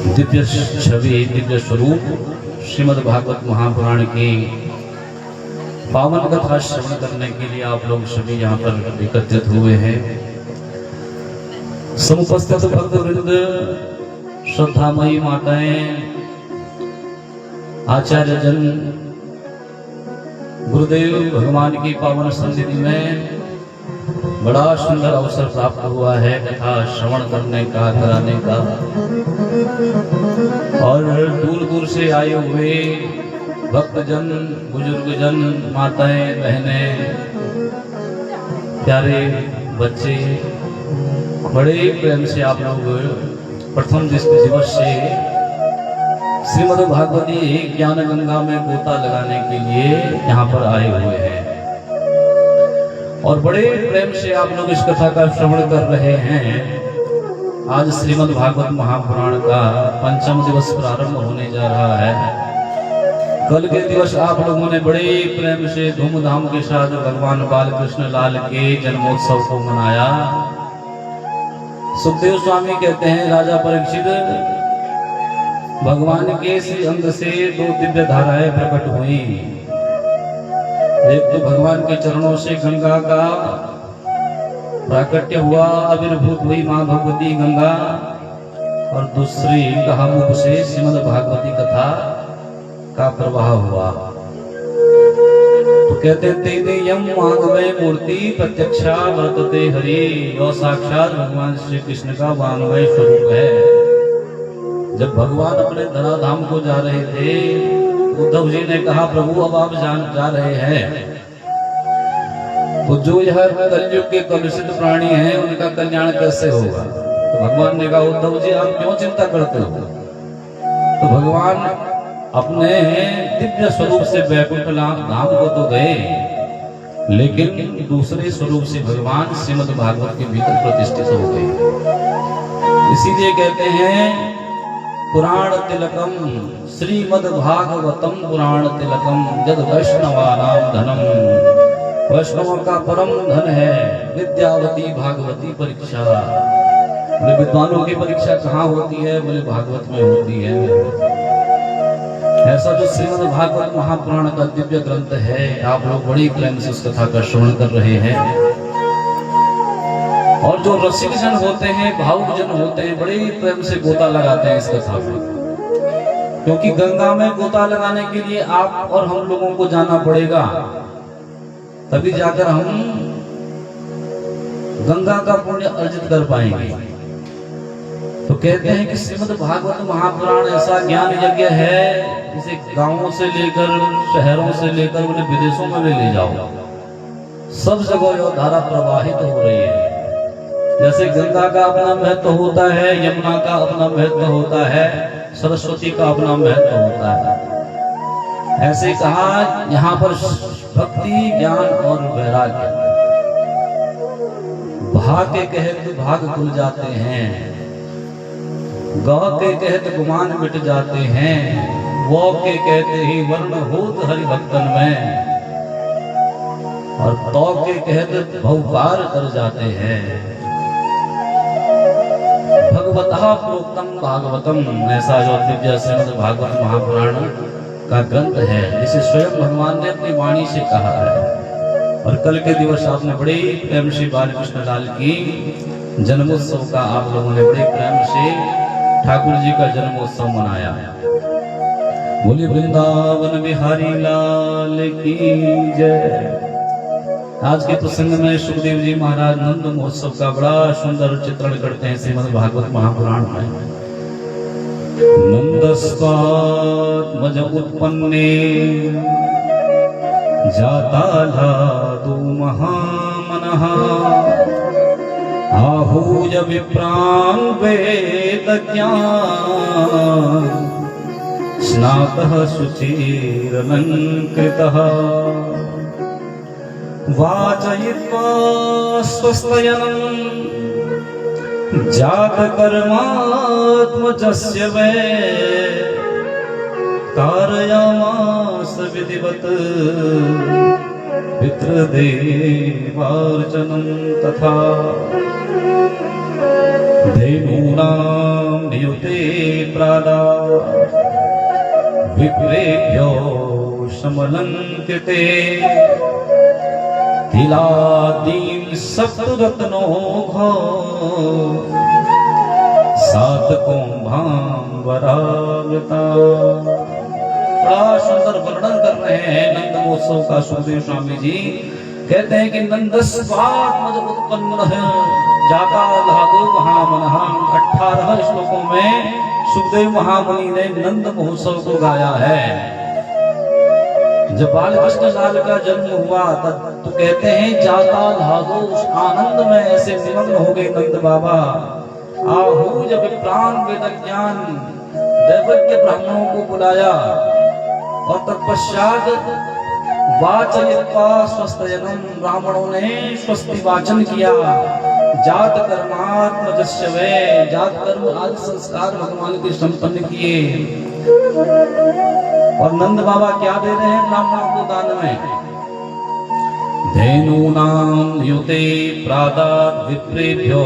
दिव्य छवि, दिव्य स्वरूप श्रीमद् भागवत महापुराण की पावन कथा श्रवण करने के लिए आप लोग सभी यहाँ पर एकत्रित हुए हैं। समुपस्थित भक्तवृंद, श्रद्धामयी माताएं, आचार्य जन, गुरुदेव भगवान की पावन सन्निधि में बड़ा सुंदर अवसर प्राप्त हुआ है कथा श्रवण करने का, कराने का। और दूर दूर से आए हुए भक्तजन, बुजुर्गजन, माताएं, बहनें, प्यारे बच्चे, बड़े प्रेम से आप लोग प्रथम दिवस से श्रीमद् भागवती ज्ञान गंगा में गोता लगाने के लिए यहाँ पर आए हुए हैं और बड़े प्रेम से आप लोग इस कथा का श्रवण कर रहे हैं। आज श्रीमद् भागवत महापुराण का पंचम दिवस प्रारंभ होने जा रहा है। कल के दिवस आप लोगों ने बड़े प्रेम से धूमधाम के साथ भगवान बाल कृष्ण लाल के जन्मोत्सव को मनाया। सुखदेव स्वामी कहते हैं, राजा परीक्षित, भगवान के श्री अंग से दो दिव्य धाराएं प्रकट हुई। एक तो भगवान के चरणों से गंगा का प्राकट्य हुआ, आविर्भूत हुई मां भगवती गंगा, और दूसरी कहा मुख से श्रीमद् भागवती कथा का प्रवाह हुआ। तो कहते तेने यम वांगमय मूर्ति प्रत्यक्षा वर्तते हरि, और साक्षात भगवान श्री कृष्ण का वांगमय स्वरूप है। जब भगवान अपने धराधाम को जा रहे थे, उद्धव जी ने कहा, प्रभु अब आप जा रहे हैं, तो जो यह कलयुग के कलुषित प्राणी हैं उनका कल्याण कैसे होगा? तो भगवान ने कहा, उद्धव जी आप क्यों चिंता करते हो? तो भगवान अपने दिव्य स्वरूप से वैकुंठ धाम को तो गए, लेकिन दूसरे स्वरूप से भगवान श्रीमद् भागवत के भीतर प्रतिष्ठित हो गए। इसीलिए कहते हैं, पुराण तिलकम श्रीमद् भागवतम पुराण तिलकम जद वैष्णवानाम धनम। वैष्णवों का परम धन है विद्यावती भागवती परीक्षा। विद्वानों की परीक्षा कहाँ होती है? बोले भागवत में होती है। ऐसा जो श्रीमद् भागवत महापुराण का दिव्य ग्रंथ है, आप लोग बड़ी प्रेम से उस कथा का श्रवण कर रहे हैं। और जो रसिक जन होते हैं, भावुक जन होते हैं, बड़े प्रेम से गोता लगाते हैं इस कथा में, क्योंकि गंगा में गोता लगाने के लिए आप और हम लोगों को जाना पड़ेगा, तभी जाकर हम गंगा का पुण्य अर्जित कर पाएंगे। तो कहते हैं कि श्रीमद् भागवत महापुराण ऐसा ज्ञान यज्ञ है, इसे गांवों से लेकर, शहरों से लेकर उन्हें विदेशों में ले जाओ, सब जगह यह धारा प्रवाहित हो रही है। जैसे गंगा का अपना महत्व होता है, यमुना का अपना महत्व होता है, सरस्वती का अपना महत्व होता है, ऐसे कहा यहाँ पर भक्ति, ज्ञान और वैराग्य भाग के कहत भाग खुल जाते हैं, ग के कहत गुमान मिट जाते हैं, वो के कहते ही वर्ण होत हरि भक्तन में, और तो के कहत बहुकार कर जाते हैं। भगवतः प्रोक्तम भागवतम, ऐसा जो दिव्य श्रीमद् भागवत महापुराण का ग्रंथ है, जिसे स्वयं भगवान ने अपनी वाणी से कहा है। और कल के दिवस आपने बड़े प्रेम से बाल कृष्ण लाल की जन्मोत्सव का, आप लोगों ने बड़े प्रेम से ठाकुर जी का जन्मोत्सव मनाया। बोले वृंदावन बिहारी लाल की जय। आज के प्रसंग में सुखदेव जी महाराज नंद महोत्सव का बड़ा सुंदर चित्रण करते हैं श्रीमद् भागवत महापुराण में। नंदस्वात्मज उत्पन्ने जातालादु महामनः, आहूय विप्रान् वेदज्ञान्, स्नातः शुचिरलङ्कृतः, वाचयित्वा स्वस्तयनं जातकर्मात्मजस्य वै, कारयामास विधिवत् पितृदेवार्चनं तथा। धेनूनां द्युते प्रादा विप्रेभ्यो समलंकृते तिलादीन सप्तरत्नो घो सात कुंभांबरावृता। बड़ा सुंदर वर्णन कर रहे हैं नंद महोत्सव का सुखदेव स्वामी जी। कहते हैं कि नंदस्वात्मज उत्पन्न है जाता लादो महामनः। 18 श्लोकों में सुखदेव महामुनि ने नंद महोत्सव को गाया है। जब बाल कृष्ण लाल का जन्म हुआ तब तो कहते हैं जाता लादो, उस आनंद में ऐसे निमग्न हो गए नंद बाबा। आहू जब प्राण वेद ज्ञान दैवज्ञ ब्राह्मणों को बुलाया और तत्पश्चात वाचयित्वा स्वस्तयनम, ब्राह्मणों ने स्वस्ति वाचन किया। जात कर्मात्मजस्य वे, जात कर्म आदि संस्कार भगवान के संपन्न किए। और नंद बाबा क्या दे रहे हैं ब्राह्मणों को दान में? धेनूनां युते प्रादात् विप्रेभ्यो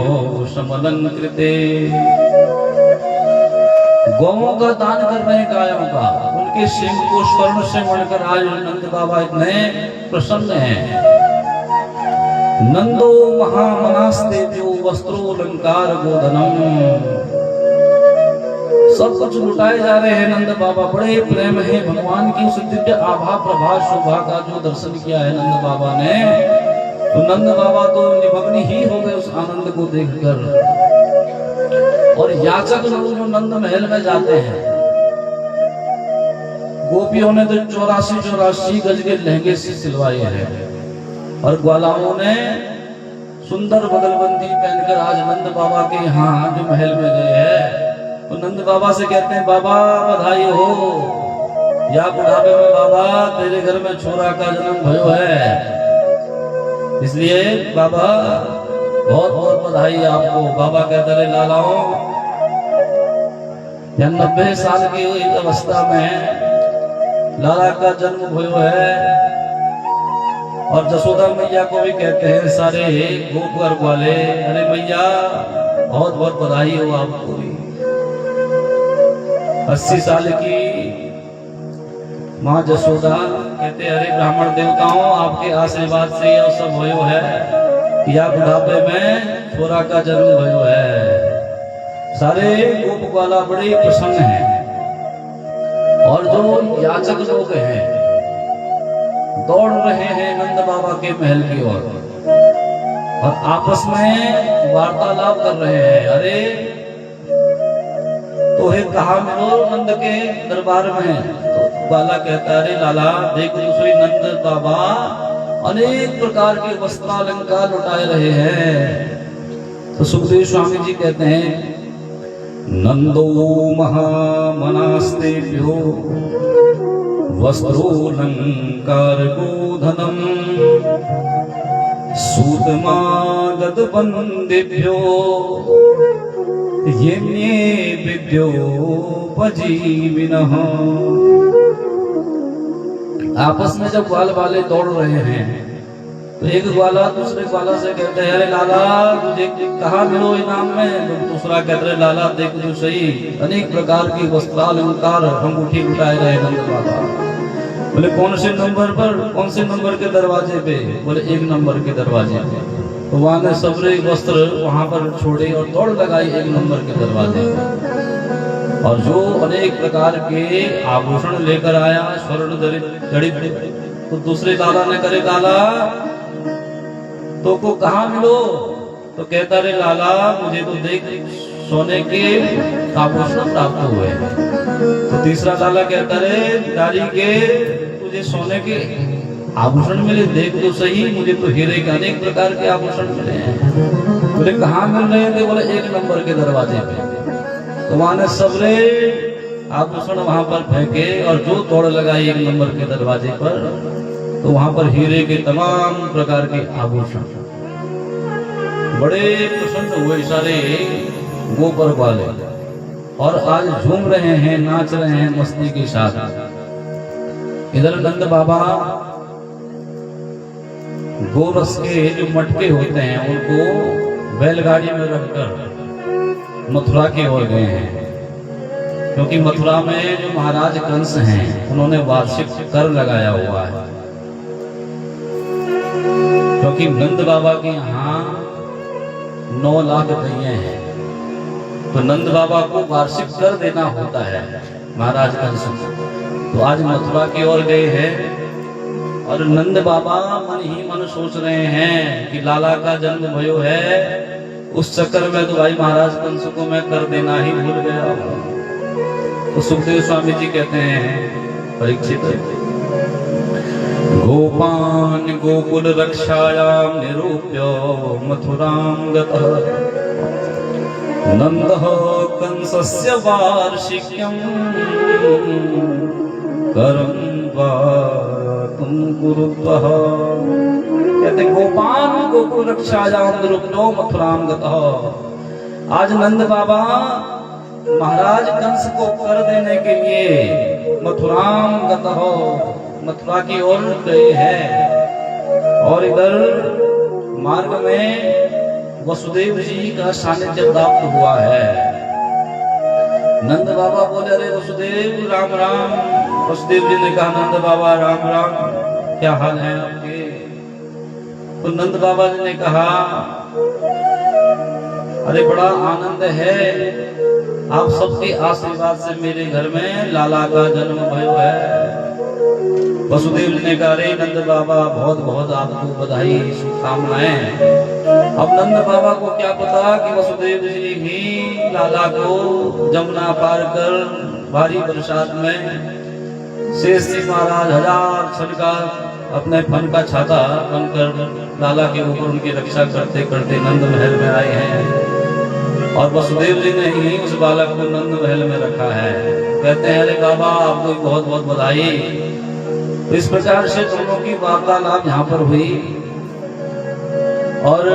समलंकृते। गौओं का दान कर रहे हैं, गायों का। उनके सिंह को स्वर्ण से मढ़कर आज नंद बाबा इतने प्रसन्न हैं। नंदो महामनास्ते जो वस्त्रोलंकार गोधनम, सब कुछ लुटाए जा रहे हैं नंद बाबा। बड़े प्रेम है भगवान की उस दिव्य आभा प्रभा शोभा का जो दर्शन किया है नंद बाबा ने, तो नंद बाबा तो निमग्न ही हो गए उस आनंद को देखकर। और याचक लोग जो नंद महल में जाते हैं, गोपियों ने तो 84 गज के लहंगे से सिलवाए हैं और ग्वालाओं ने सुंदर बगलबंदी पहनकर आज नंद बाबा के यहाँ जो महल में गए हैं। तो नंद बाबा से कहते हैं बाबा बधाई हो, या बुढ़ापे में बाबा तेरे घर में छोरा का जन्म भयो है, इसलिए बाबा बहुत बहुत बधाई आपको। बाबा कहते रहे लालाओं, या 90 साल की अवस्था में लाला का जन्म भयो है। और जसोदा मैया को भी कहते हैं सारे गोपगर वाले, अरे मैया बहुत बहुत बधाई हो आपको। 80 साल की माँ जसोदा कहते अरे ब्राह्मण देवताओं, आपके आशीर्वाद से यह सब भयो है, या बुढ़ापे में छोरा का जन्म भयो है। सारे गोप ग्वाला बड़े प्रसन्न हैं। और जो याचक लोग हैं दौड़ रहे हैं नंद बाबा के महल की ओर और आपस में वार्तालाप कर रहे हैं। अरे तो है कहा मिलो नंद के दरबार में? तो बाला कहता है अरे लाला देख दूसरी नंद बाबा अनेक प्रकार के वस्त्रालंकार लुटाए रहे हैं। तो सुखदेव स्वामी जी कहते हैं नंदो महामनास्तेभ्यो वस्त्रोलंकार गोधनम सूतमागत वंदेभ्यो येम्ये विद्योपजीविनः। आपस में जब ग्वाल वाले दौड़ रहे हैं तो एक ग्वाला दूसरे ग्वाला से कहते हैं अरे लाला तुझे कहा मिलो इनाम में? तो दूसरा कहते हैं लाला देख तो सही, अनेक प्रकार की वस्त्रालंकार अंगूठी उठाए रहे नंद बाबा। बोले कौन से नंबर पर, कौन से नंबर के दरवाजे पे? बोले 1 नंबर के दरवाजे पे। तो वहां ने सबरे वस्त्र वहां पर छोड़े और दौड़ लगाई 1 नंबर के दरवाजे पे। और जो अनेक प्रकार के आभूषण लेकर आया स्वर्ण जड़ित, तो दूसरे लाला ने करे लाला तो को कहा मिलो? तो कहता रे लाला मुझे तो देख सोने के आभूषण प्राप्त हुए। तो तीसरा लाला कहता रे दादी के तुझे सोने के आभूषण मिले, देख तो सही, मुझे तो हीरे के अनेक प्रकार के आभूषण मिले हैं। बोले कहाँ मिल रहे थे? बोले 1 नंबर के दरवाजे पे। तो वहां ने सबरे आभूषण वहां पर फेंके और जो दौड़ लगाई 1 नंबर के दरवाजे पर, तो वहां पर हीरे के तमाम प्रकार के आभूषण। बड़े प्रसन्न हुए सारे गोपर वाले और आज झूम रहे हैं, नाच रहे हैं मस्ती के साथ। इधर नंद बाबा गोरस के जो मटके होते हैं उनको बैलगाड़ी में रखकर मथुरा की ओर गए हैं। क्योंकि मथुरा में जो महाराज कंस हैं उन्होंने वार्षिक कर लगाया हुआ है, क्योंकि नंद बाबा के यहाँ 9 लाख गैये हैं, तो नंद बाबा को वार्षिक कर देना होता है महाराज कंस को। तो आज मथुरा की ओर गए हैं और नंद बाबा मन ही मन सोच रहे हैं कि लाला का जन्म भयो है, उस चक्कर में तो भाई महाराज कंस को मैं कर देना ही भूल गया हूं। तो सुखदेव स्वामी जी कहते हैं परीक्षित, गोपान गोकुल रक्षायाम निरूप्य मथुरां गतः नंदः कंसस्य वार्षिक्यं करं तुम गुरुत्वः। कहते गोपान गोकुल रक्षायाम निरूप्यो मथुरां गतः। आज नंद बाबा महाराज कंस को कर देने के लिए मथुरां गतः, मथुरा की ओर गए हैं। और इधर मार्ग में वसुदेव जी का सानिध्य प्राप्त हुआ है। नंद बाबा बोले अरे वसुदेव राम राम। वसुदेव जी ने कहा नंद बाबा राम राम, क्या हाल है आपके? तो नंद बाबा जी ने कहा अरे बड़ा आनंद है, आप सबके आशीर्वाद से मेरे घर में लाला का जन्म भयो है। वसुदेव जी ने कहा अरे नंद बाबा बहुत बहुत आपको बधाई शुभकामनाएं। अब नंद बाबा को क्या पता कि वसुदेव जी ही लाला को जमुना पार कर भारी बरसात में शेष जी महाराज 1000 छन का अपने फन का छाता बनकर लाला के ऊपर उनकी रक्षा करते करते नंद महल में आए हैं। और वसुदेव जी ने ही उस बालक को नंद महल में रखा है। कहते हैं अरे बाबा आपको बहुत बहुत बधाई। तो इस प्रकार से दोनों की वार्तालाप यहाँ पर हुई। और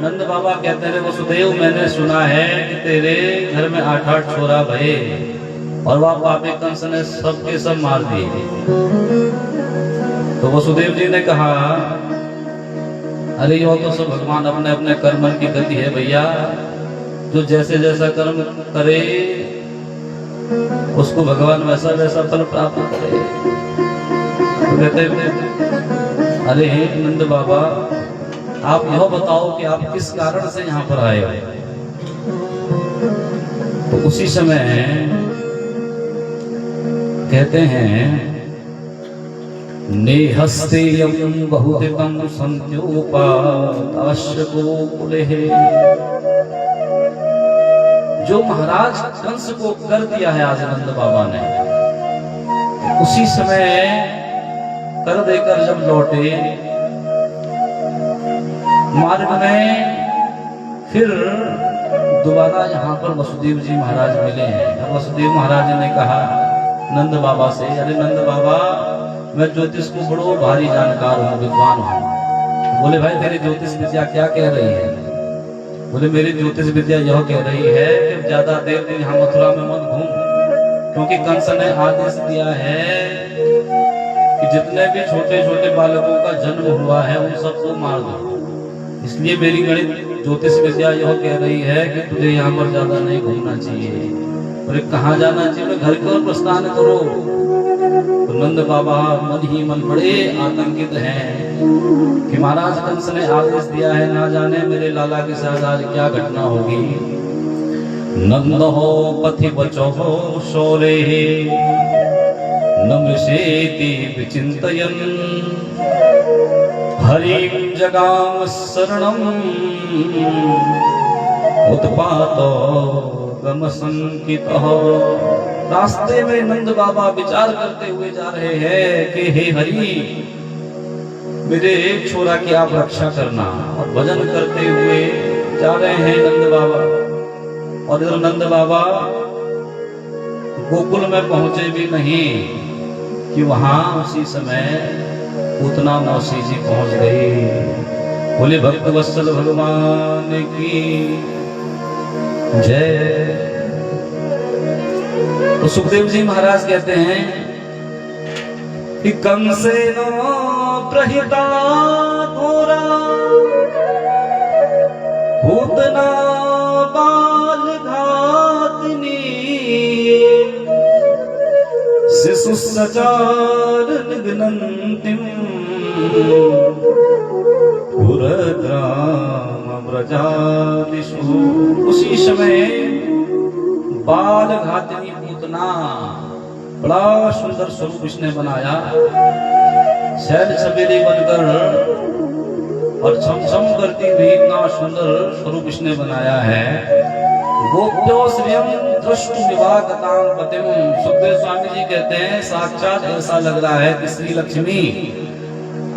नंद बाबा कहते हैं वसुदेव मैंने सुना है कि तेरे घर में 8 छोरा भये और वह पापी कंस ने सबके सब मार दिए। तो वसुदेव जी ने कहा अरे यो तो सब भगवान अपने अपने कर्म की गति है भैया, जो जैसे जैसा कर्म करे उसको भगवान वैसा वैसा फल प्राप्त करे। तो कहते अरे हे नंद बाबा आप यह बताओ कि आप किस कारण से यहाँ पर आए हो। तो उसी समय कहते हैं नेहस्तेयं बहुतितं सन्त्योपाताश्च गोकुले। जो महाराज कंस को कर दिया है आज नंद बाबा ने, उसी समय कर देकर जब लौटे मार्ग में फिर दोबारा यहाँ पर वसुदेव जी महाराज मिले हैं। वसुदेव महाराज ने कहा नंद बाबा से अरे नंद बाबा मैं ज्योतिष को बड़ो भारी जानकार हूँ, विद्वान हूँ। बोले भाई तेरी ज्योतिष विद्या क्या कह रही है? बोले मेरी ज्योतिष विद्या यह कह रही है कि ज्यादा देर दिन यहाँ मथुरा में मत घूम, क्योंकि कंस ने आदेश दिया है कि जितने भी छोटे छोटे बालकों का जन्म हुआ है उन सबको मार दो। इसलिए मेरी गणित ज्योतिष विद्या यह कह रही है कि तुझे यहाँ पर ज्यादा नहीं घूमना चाहिए। और कहाँ जाना चाहिए? घर की ओर प्रस्थान करो। तो नंद बाबा मन ही मन बड़े आतंकित हैं कि महाराज कंस ने आदेश दिया है, ना जाने मेरे लाला के साथ आज क्या घटना होगी। नंद हो पथि बचो हो शौरे नमृषेति विचिन्तयन् हरिं जगाम शरणम् उत्पातो गम संकितः। रास्ते में नंद बाबा विचार करते हुए जा रहे हैं कि हे हरि मेरे एक छोरा की आप रक्षा करना, और भजन करते हुए जा रहे हैं नंद बाबा। और इधर नंद बाबा गोकुल में पहुंचे भी नहीं कि वहां उसी समय पूतना मौसी जी पहुंच गई। बोले भक्त वत्सल भगवान की जय। तो सुखदेव जी महाराज कहते हैं कि कंसेन प्रहिता घोरा पूतना बाल घातनी शिशुसचार निघ्नन्तिं पुरग्राम व्रजादिषु। उसी समय बाल घातिनी पूतना, बड़ा सुंदर स्वरूप इसने बनाया, शैल छबेली बनकर और छमछम करती हुई इतना सुंदर स्वरूप इसने बनाया है। गोप्यो श्रियम दृष्ट विवाहतां पतिम। सुखदेव स्वामी जी कहते हैं साक्षात ऐसा लग रहा है कि श्री लक्ष्मी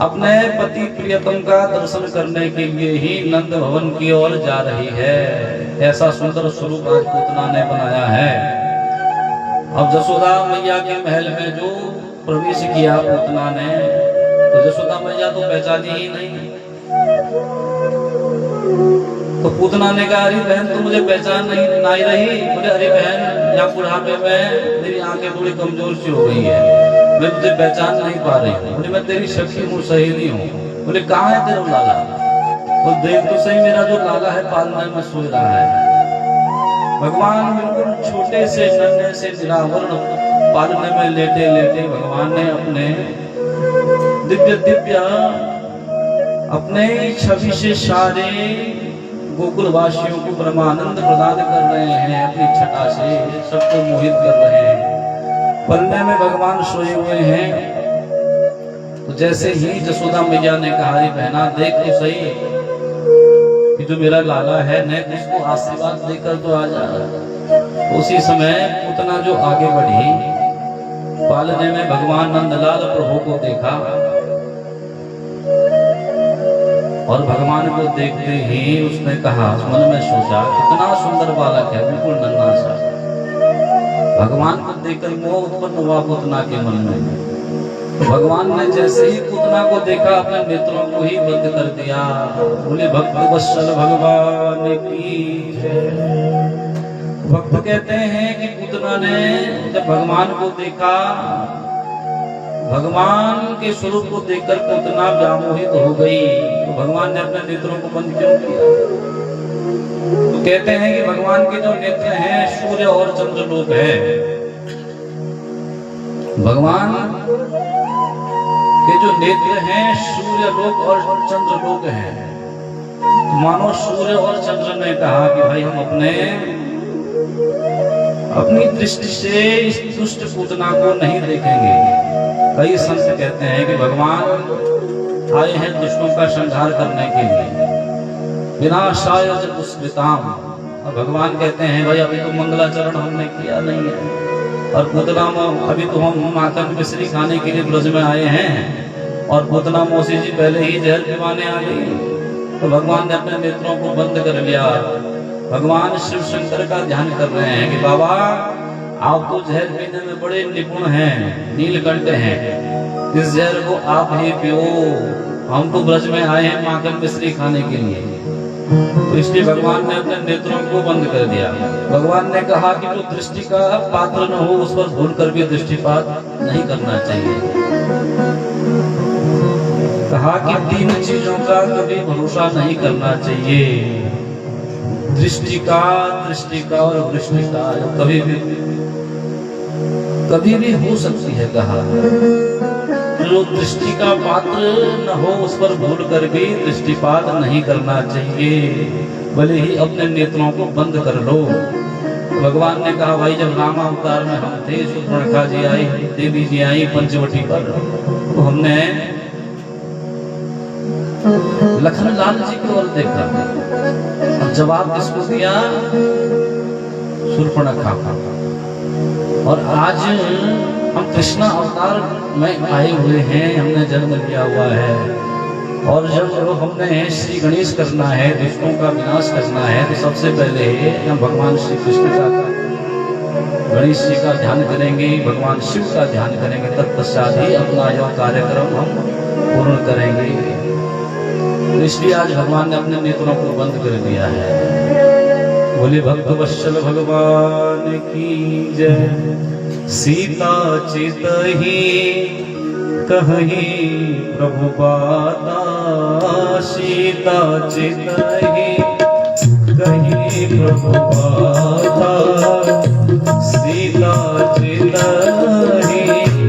अपने पति प्रियतम का दर्शन करने के लिए ही नंद भवन की ओर जा रही है। ऐसा सुंदर स्वरूप आज पूतना ने बनाया है। अब जसोदा मैया के महल में जो प्रवेश किया पूतना ने, तो जसोदा मैया तो पहचानी ही नहीं। तो पूतना ने कहा अरे बहन तुम मुझे पहचान नहीं रही। बोले अरे बहन या बुढ़ापे में मेरी आंखें थोड़ी कमजोर सी हो गई है, मैं तुझे पहचान नहीं पा रही। बोले मैं तेरी सखी हूँ, सहेली हूँ। बोले कहाँ है तेरा लाला? तो देख तो सही मेरा जो लाला है पालने में सोच रहा है। भगवान बिल्कुल छोटे से नन्हे से निरावरण पालने में लेटे लेटे भगवान ने अपने दिव्य अपने छवि से सारे गोकुल वासियों को ब्रह्मानंद प्रदान कर रहे हैं। अपनी छटा से सबको मोहित कर रहे हैं। पलने में भगवान सोए हुए हैं। तो जैसे ही जसोदा मैया ने कहा रे बहना देख तो सही कि जो मेरा लाला है न, उसको आशीर्वाद देकर तो आ जा। उसी समय पूतना जो आगे बढ़ी, पालने में भगवान नंदलाल प्रभु को देखा और भगवान को देखते ही उसने कहा, मन में सोचा कितना सुंदर बालक है, बिल्कुल नन्हा सा। भगवान को देखकर मोह उत्पन्न हुआ पूतना के मन में। तो भगवान ने जैसे ही पूतना को देखा अपने नेत्रों को ही बंद कर दिया। बोले भक्त वत्सल भगवान की जय। भक्त कहते हैं कि पूतना ने जब भगवान को देखा, भगवान के स्वरूप को देखकर पूतना व्यामोहित हो गई। तो भगवान ने अपने नेत्रों को बंद क्यों किया? तो कहते हैं कि भगवान के जो नेत्र हैं सूर्य और चंद्र लोक है। भगवान के जो नेत्र हैं सूर्य लोक और चंद्र लोक है। मानो सूर्य और चंद्र ने कहा कि भाई हम अपनी दृष्टि से इस दुष्ट पूतना को नहीं देखेंगे। कई संत कहते हैं कि भगवान आए हैं दुष्टों का संहार करने के लिए, विनाशाय च दुष्कृताम। और भगवान कहते हैं भाई अभी तो मंगलाचरण हमने किया नहीं है, और पूतना अभी तो हम माखन मिश्री खाने के लिए ब्रज में आए हैं, और पूतना मौसी जी पहले ही जहर पिवाने आ गई। तो भगवान ने अपने नेत्रों को बंद कर लिया। भगवान शिव शंकर का ध्यान कर रहे हैं कि बाबा आप तो जहर पीने में बड़े निपुण हैं, नीलकंठ हैं, इस जहर को आप ही पियो, हम तो ब्रज में आए हैं माखन मिश्री खाने के लिए। तो इसलिए भगवान ने अपने नेत्रों को बंद कर दिया। भगवान ने कहा कि जो दृष्टि का पात्र न हो उस पर भूल कर भी दृष्टिपात नहीं करना चाहिए। कहा कि तीन चीजों का कभी भरोसा नहीं करना चाहिए, दृष्टि का और वृष्टि का, कभी भी हो सकती है। कहा जो दृष्टि का पात्र न हो उस पर भूल कर भी दृष्टिपात नहीं करना चाहिए, भले ही अपने नेत्रों को बंद कर लो। भगवान ने कहा भाई जब राम अवतार में हम थे, शूर्पणखा जी आई, देवी जी आई पंचवटी पर, तो हमने लखनलाल जी की ओर देखा और जवाब किसको दिया? शूर्पणखा। और आज हम कृष्णा अवतार में आए हुए हैं, हमने जन्म लिया हुआ है, और जब हमने श्री गणेश करना है, दुष्टों का विनाश करना है, तो सबसे पहले हम भगवान श्री कृष्ण का गणेश जी का ध्यान करेंगे, भगवान शिव का ध्यान करेंगे, तत्पश्चात ही अपना यह कार्यक्रम हम पूर्ण करेंगे। तो इसलिए आज भगवान ने अपने नेत्रों को बंद कर दिया है। बोले भक्त वत्सल भगवान की जय। सीता चित ही कहीं प्रभु बाता, सीता चित ही कहीं प्रभु बाता, सीता चित ही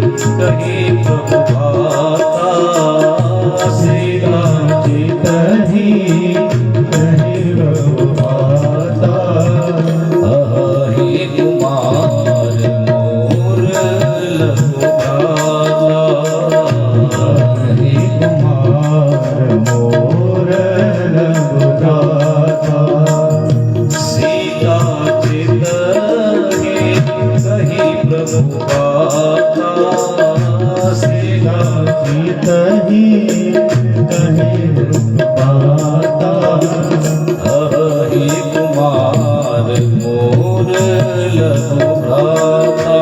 भ्राता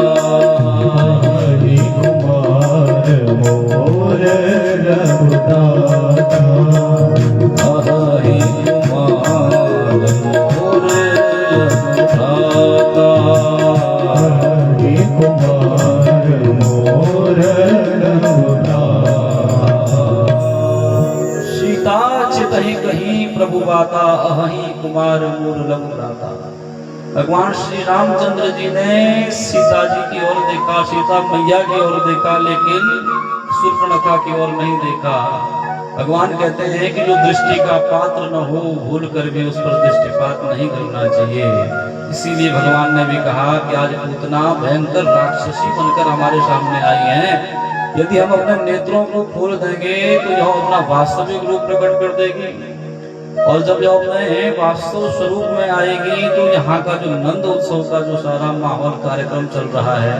हरि कुमार मोर रघुदाता हरि कुमार मोर भ्राता हरि कुमार मोर रघुदाता सीता चितहि कहीं प्रभु बाता अहि कुमार मूर लघुदाता। भगवान श्री रामचंद्र जी ने सीता जी की ओर देखा, सीता मैया की ओर देखा, लेकिन शूर्पणखा की ओर नहीं देखा। भगवान कहते हैं कि जो दृष्टि का पात्र न हो भूल कर भी उस पर दृष्टिपात नहीं करना चाहिए। इसीलिए भगवान ने भी कहा कि आज पूतना भयंकर राक्षसी बनकर हमारे सामने आई है। यदि हम अपने नेत्रों को खोल देंगे तो यह अपना वास्तविक रूप प्रकट कर देगी, और जब यह अपने वास्तव स्वरूप में आएगी तो यहाँ का जो नंद उत्सव का जो सारा माहौल कार्यक्रम चल रहा है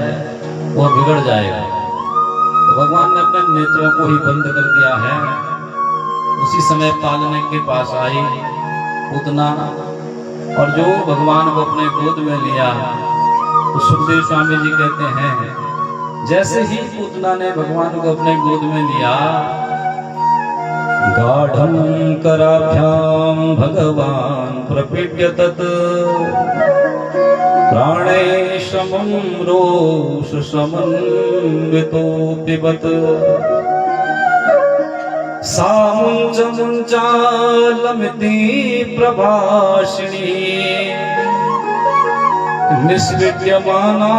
वह बिगड़ जाएगा। तो भगवान ने अपने नेत्रों को ही बंद कर दिया है। उसी समय पालने के पास आई पूतना, और जो भगवान को अपने गोद में लिया। तो सुखदेव स्वामी जी कहते हैं जैसे ही पूतना ने भगवान को अपने गोद में लिया, गाढ़ं कराभ्याम भगवान प्रपीड्य तत् प्राणे समं रोष समन्वितो पिबत सामुंच मुंचालमिति प्रभाषिणी निष्विद्यमाना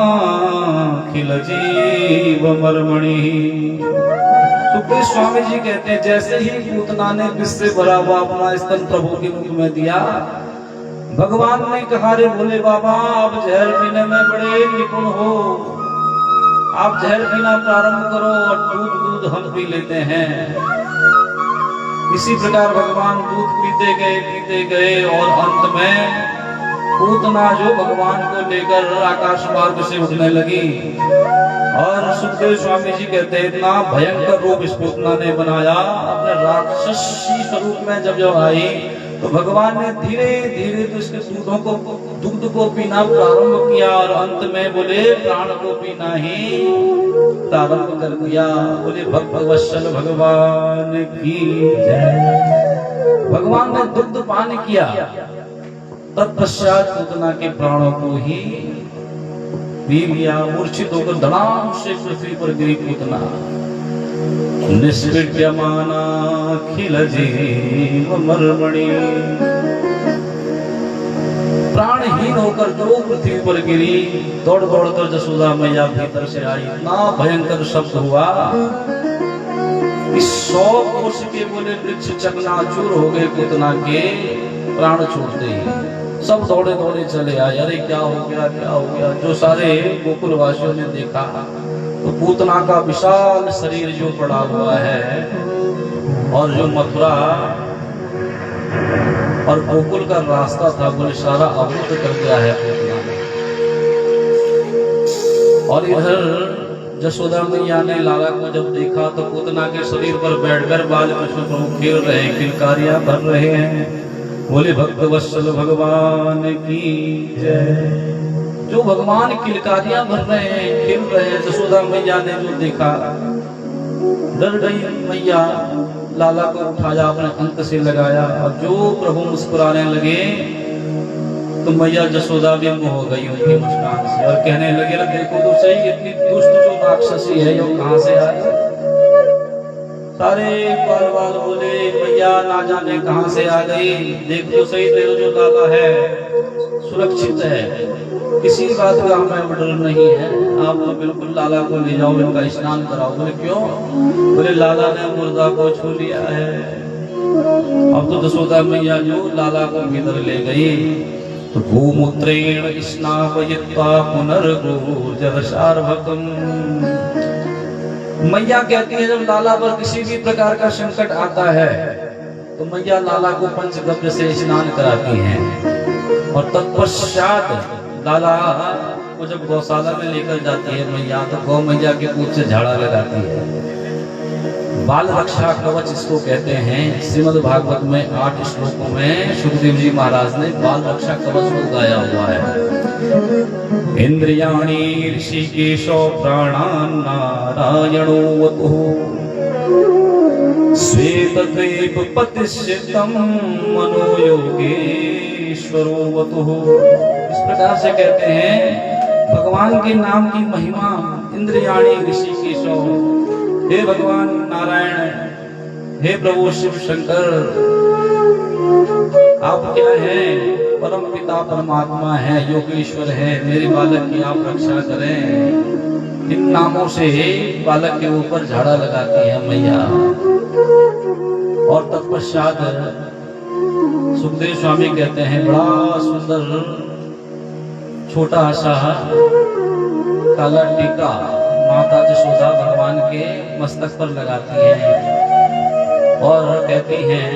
खिल जीव मर्मणि। सुखदेव स्वामी जी कहते हैं जैसे ही पूतना ने विष से भरा हुआ अपना स्तन प्रभु के मुख में दिया, भगवान ने कहा रे भोले बाबा आप जहर पीने में बड़े निपुण हो, आप जहर पीना प्रारंभ करो और दूध हम पी लेते हैं। इसी प्रकार भगवान दूध पीते गए और अंत में पूतना जो भगवान को लेकर आकाश मार्ग से उठने लगी। और सुखदेव स्वामी जी कहते हैं इतना भयंकर रूप इस पूतना ने बनाया। अपने राक्षसी स्वरूप में जब आई तो भगवान ने धीरे धीरे तो इसके दूध को पीना प्रारंभ किया, और अंत में बोले प्राण को पीना ही प्रारंभ कर दिया। बोले भक्त वत्सल भगवान की जय। भगवान ने दुग्ध पान किया, तत्पश्चात पूतना के प्राणों को ही पी लिया। मूर्छित होकर धड़ाम से पृथ्वी पर गिरी पूतना। निष्विद्यमाना खिल जीव मर्मणि, प्राणहीन होकर जो पृथ्वी पर गिरी, दौड़ दौड़ कर जसोदा मैया भीतर से आई। इतना भयंकर शब्द हुआ इस 100 कोष के बोले वृक्ष चकनाचूर हो गए पूतना के प्राण छूटते ही। सब दौड़े दौड़े चले आए, अरे क्या हो गया क्या हो गया। जो सारे गोकुल वासियों ने देखा तो पूतना का विशाल शरीर जो पड़ा हुआ है, और जो मथुरा और गोकुल का रास्ता था बोले सारा अवरुद्ध कर दिया है पूतना ने। और इधर जसोदा मैया ने लाला को जब देखा तो पूतना के शरीर पर बैठकर बाल कृष्ण प्रभु खेल रहे हैं, किलकारियां भर रहे हैं। बोले भक्त वत्सल भगवान की जय। जो भगवान किलकारियां भर रहे हैं, खेल रहे हैं, जसोदा मैया ने जो देखा डर गई मैया। लाला को उठाया, अपने अंक से लगाया, और जो प्रभु मुस्कुराने लगे तो मैया जसोदा भी मुंह हो गई उनकी मुस्कान से, और कहने लगे देखो तो सही इतनी दुष्ट जो राक्षसी है वो कहां से आई। सारे बाल बाल बोले मैया ना जाने कहां से आ गई, देख तो सही तेरा जो लाला है सुरक्षित है, किसी बात का हमें डर नहीं है। आप तो बिल्कुल लाला को ले जाओ, इनका स्नान कराओ। बोले क्यों? बोले लाला ने मुर्दा को छू लिया है। अब तो जसोदा मैया जो लाला को भीतर ले गई तो गोमूत्रेण स्नापयित्वा पुनर्गोर्जरसार्वकम्। मैया कहती है जब लाला पर किसी भी प्रकार का संकट आता है तो मैया लाला को पंचगव्य से स्नान कराती हैं, और तत्पश्चात लाला को जब गौशाला में लेकर जाती है मैया तो गौ मैया के पूछ से झाड़ा लगाती है। बाल रक्षा कवच इसको कहते हैं। श्रीमद् भागवत में 8 श्लोकों में सुखदेव जी महाराज ने बाल रक्षा कवच को गाया हुआ है। इंद्रियाणि ऋषिकेशो प्राणान् नारायणो वपुः श्वेतद्वैप प्रतिष्ठितं मनो योगेश्वरो वपुः। इस प्रकार से कहते हैं भगवान के नाम की महिमा। इंद्रियाणि ऋषिकेशो, हे भगवान नारायण, हे प्रभु शिव शंकर, आप क्या हैं? परम पिता परमात्मा है, योगेश्वर है, मेरे बालक की आप रक्षा करें। इन नामों से बालक के ऊपर झाड़ा लगाती है मैया। और तत्पश्चात सुखदेव स्वामी कहते हैं बड़ा सुंदर छोटा सा काला टीका माता यशोदा भगवान के मस्तक पर लगाती हैं और कहती हैं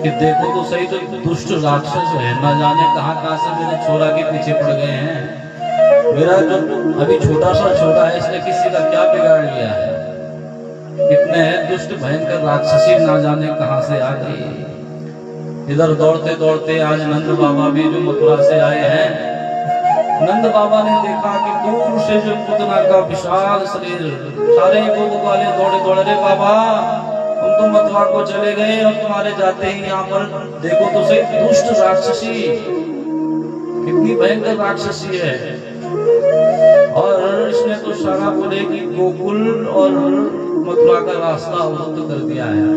कि देखो तो सही, तो दुष्ट राक्षस है, न जाने कहां से मेरे छोरा के पीछे पड़ गए हैं। मेरा जो अभी छोटा है, इसने किसी का क्या बिगाड़ लिया है? कितने दुष्ट भयंकर राक्षसी न जाने कहां से आ गई। इधर दौड़ते दौड़ते आज नंद बाबा भी जो मथुरा से आए हैं, नंद बाबा ने देखा कि दूर से जो पूतना का विशाल शरीर, सारे गोप वाले दौड़े दौड़े, रे बाबा तुम तो मथुरा को चले गए और तुम्हारे जाते ही यहाँ पर देखो तो सही दुष्ट राक्षसी, कितनी भयंकर राक्षसी है। और इसने तो सारा बोले कि गोकुल और मथुरा का रास्ता अवरुद्ध कर दिया है।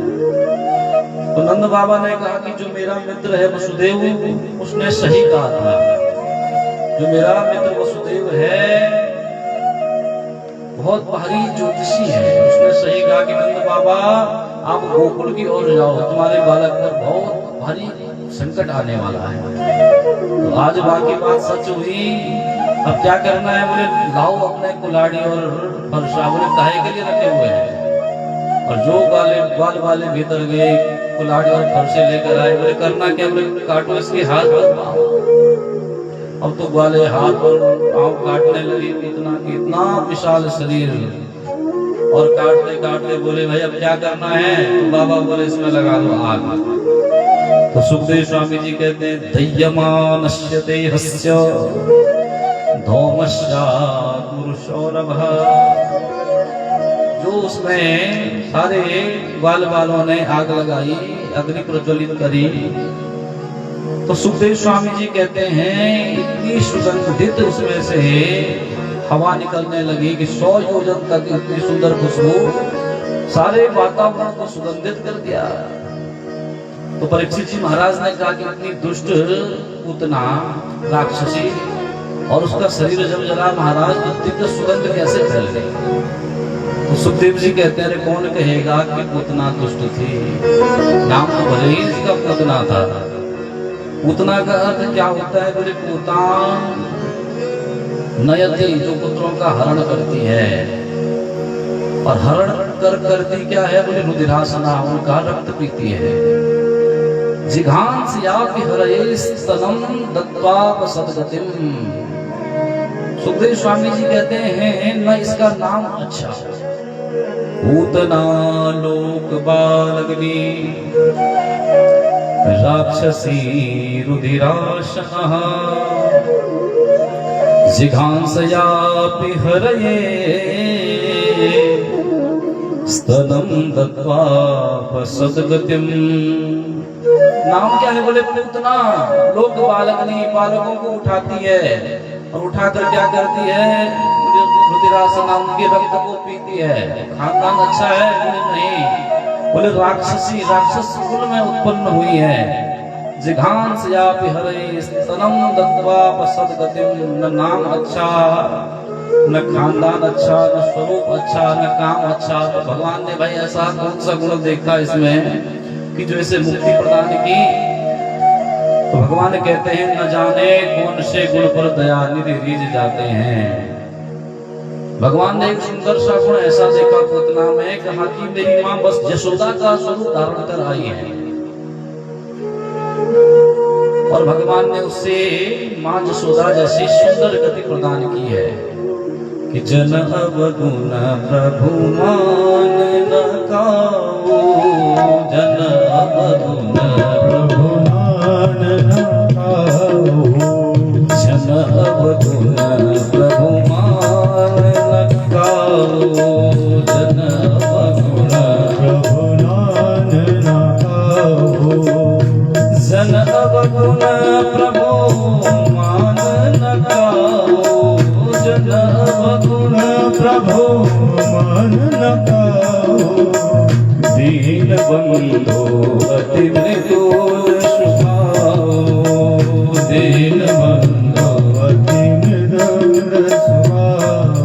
तो नंद बाबा ने कहा कि जो मेरा मित्र है वसुदेव, उसने सही कहा था। जो मेरा मित्र वसुदेव है बहुत भारी ज्योतिषी है, उसने सही कहा कि नंद बाबा आप गोकुल की ओर जाओ, तुम्हारे बालक पर बहुत भारी संकट आने वाला है। तो आज बाकी बात सच हुई। अब क्या करना है? बोले लाओ अपने कुल्हाड़ी और फरसा। बोले काहे के लिए रखे हुए हैं? और जो ग्वाल वाले भीतर गए कुल्हाड़ी और फरसे लेकर आए। बोले करना क्या? बोले काटो इसके हाथ और पाँव। अब तो ग्वाले हाथ और पाँव काटने लगे। इतना विशाल शरीर, और काटते काटते बोले भाई अब क्या करना है? तो बाबा बोले इसमें लगा दो आग। तो सुखदेव स्वामी जी कहते हैं दह्यमानस्य देहस्य धौमस्यात् पुरुषोरभः। जो उसमें सारे ग्वाल वालों ने आग लगाई, अग्नि प्रज्वलित करी, तो सुखदेव स्वामी जी कहते हैं इतनी सुगंधित उसमें से हवा निकलने लगी कि 100 योजन तक इतनी सुंदर खुशबू सारे वातावरण को सुगंधित कर दिया। तो परीक्षित जी महाराज ने कहा कि इतनी दुष्ट पूतना राक्षसी और उसका शरीर जब जला महाराज, दिव्य सुगंध कैसे फैल गई? तो सुखदेव जी कहते हैं कौन कहेगा कि पूतना दुष्ट थी? नाम तो भले ही इसका पूतना था। पूतना का अर्थ क्या होता है? बोले पूतान नयति, जो पुत्रों का हरण करती है। और हरण करती क्या है? बोले रुधिरासना, उनका रक्त पीती है। जिघांसयापि हरये स्तनम दत्त्वा सद्गतिम। सुखदेव स्वामी जी कहते हैं न इसका नाम अच्छा। पूतना लोक बालग्नि राक्षसी रुधिराशनः जिघांसयापि हरये स्तनम दत्त्वा सद्गतिम। नाम क्या है? बोले पूतना लोक बालग्नि, बालकों को उठाती है और उठाकर क्या करती है? रुधिरासना, उनके रक्त को पीती है। खानदान अच्छा है? बोले नहीं। बोले राक्षसी, राक्षस कुल में उत्पन्न हुई है। जिघांसयापि हरये स्तनम दत्त्वा सद्गतिम। न नाम अच्छा, न खानदान अच्छा, न स्वरूप अच्छा, न काम अच्छा। तो भगवान ने भाई ऐसा कौन सा गुण देखा इसमें कि जो इसे मुक्ति प्रदान की? तो भगवान कहते हैं न जाने कौन से गुण पर दयानिधि रीझ जाते हैं। भगवान ने एक सुंदर सा गुण ऐसा देखा पूतना में, कहा कि मेरी मां बस यशोदा का स्वरूप धारण कर आई है। और भगवान ने उससे मां यशोदा जैसी सुंदर गति प्रदान की है कि जन अवगुण प्रभु मान न काऊ, जन अवगुण प्रभु मान न काऊ, जन अवगुण प्रभु मान न काऊ, जन अवगुण प्रभु मान न काऊ, जन अवगुण प्रभु मान न काऊ, जन अवगुण प्रभु मान न काऊ, दीन बंधो अति मृदुल स्वभाव, दीन बंधो अति मृदुल स्वभाव,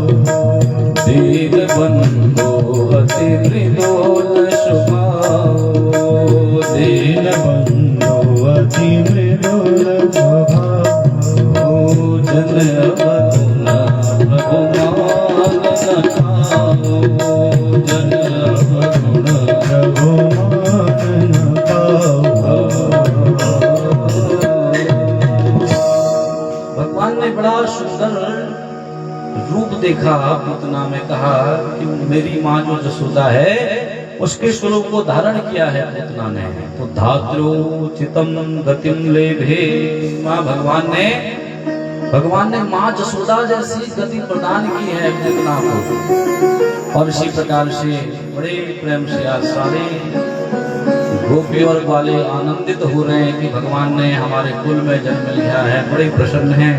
दीन बंधो अति मृदुल स्वभाव, दीन बंधो अति मृदुल स्वभाव, जन अवगुण प्रभु मान न काऊ, जन अवगुण प्रभु मान न काऊ। भगवान ने बड़ा सुंदर रूप देखा, पूतना में कहा कि मेरी माँ जो जसोदा है उसके स्वरूप को धारण किया है पूतना ने। तो धात्रो चितम गतिम लेभे, माँ भगवान ने माँ जसोदा जैसी गति प्रदान की है पूतना को। और इसी प्रकार से बड़े प्रेम से आज सारे गोपी और ग्वाले आनंदित हो रहे हैं कि भगवान ने हमारे कुल में जन्म लिया है, बड़े प्रसन्न हैं।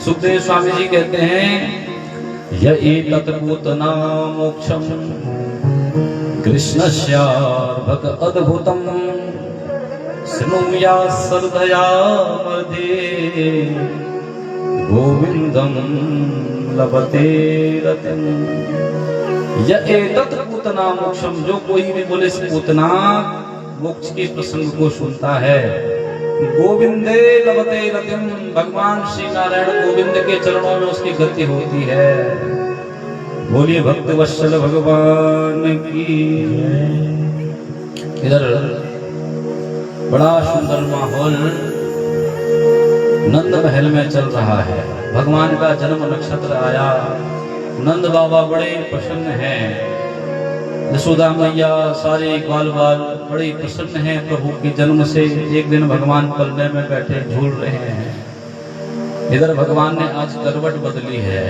सुखदेव स्वामी जी कहते हैं य एतत् पूतना मोक्षम कृष्णस्यार्भक अद्भुतम शृणुया सर्वया मध्ये गोविंदम लभते रतिम। य एतत् पूतना मोक्षम, जो कोई भी बोले इस पूतना मोक्ष के प्रसंग को सुनता है, गोविंदे लभते रतिम, भगवान श्री नारायण गोविंद के चरणों में उसकी गति होती है। बोलिए भक्त वत्सल भगवान की। इधर बड़ा सुंदर माहौल नंद महल में चल रहा है। भगवान का जन्म नक्षत्र आया, नंद बाबा बड़े प्रसन्न हैं। यशोदा मैया सारे ग्वाल बाल बड़े प्रसन्न हैं प्रभु के जन्म से। एक दिन भगवान पलने में बैठे झूल रहे हैं। इधर भगवान ने आज करवट बदली है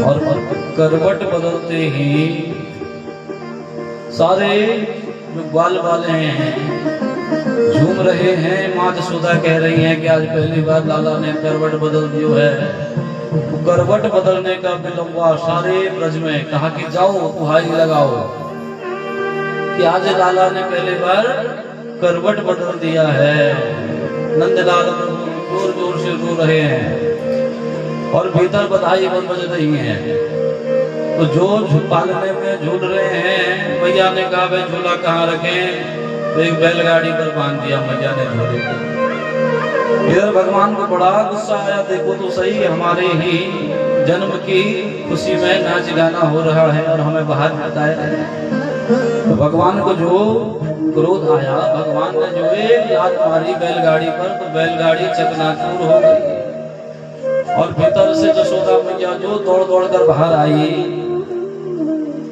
और करवट बदलते ही सारे जो ग्वाल वाले हैं झूम रहे हैं। माँ यशोदा कह रही हैं कि आज पहली बार लाला ने करवट बदल दियो है। तो करवट बदलने का विलंब हुआ सारे ब्रज में। कहा कि जाओ तुहाई लगाओ कि आज लाला ने पहली बार करवट बदल दिया है। नंदलाल जोर जोर से रो रहे हैं और भीतर बधाई बज रही है। तो जो पालने में झूल रहे हैं, मैया ने कहा भाई झूला कहाँ रखें, तो एक बैलगाड़ी पर बांध दिया मैया ने झूले को। इधर भगवान को बड़ा गुस्सा आया, देखो तो सही हमारे ही जन्म की खुशी में नाच गाना हो रहा है और हमें बाहर बताया। तो भगवान को जो क्रोध आया, भगवान ने जो एक लात मारी बैलगाड़ी पर, तो बैलगाड़ी चकनाचूर हो गई और भीतर से यशोदा मैया जो दौड़ दौड़ कर बाहर आई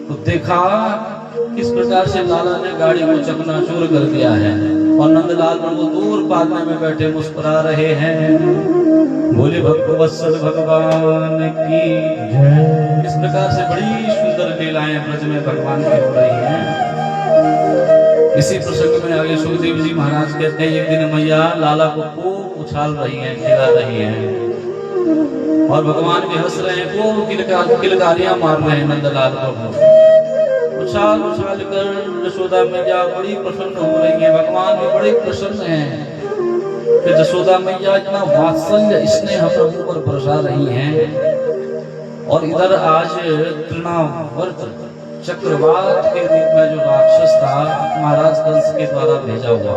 तो देखा किस प्रकार से लाला ने गाड़ी को चकनाचूर कर दिया है। और नंदलाल प्रभु दूर पालने में बैठे मुस्कुरा रहे हैं। बोले भक्त वत्सल भगवान की जय। इस प्रकार से बड़ी सुंदर लीलाएं ब्रज में भगवान की हो रही हैं। इसी प्रसंग में आगे सुखदेव जी महाराज कहते हैं एक दिन मैया लाला को खूब उछाल रही हैं, खिला रही हैं और भगवान भी हंस रहे हैं, खूब किलकारियां मार रहे हैं नंदलाल प्रभु। उछाल उछाल कर यशोदा मैया बड़ी प्रसन्न हो रही है। भगवान भी बड़े प्रसन्न हैं कि यशोदा मैया इतना वात्सल्य स्नेह प्रभु पर बरसा रही हैं। और इधर आज तृणावर्त चक्रवात के रूप में जो राक्षस था महाराज कंस के द्वारा भेजा हुआ,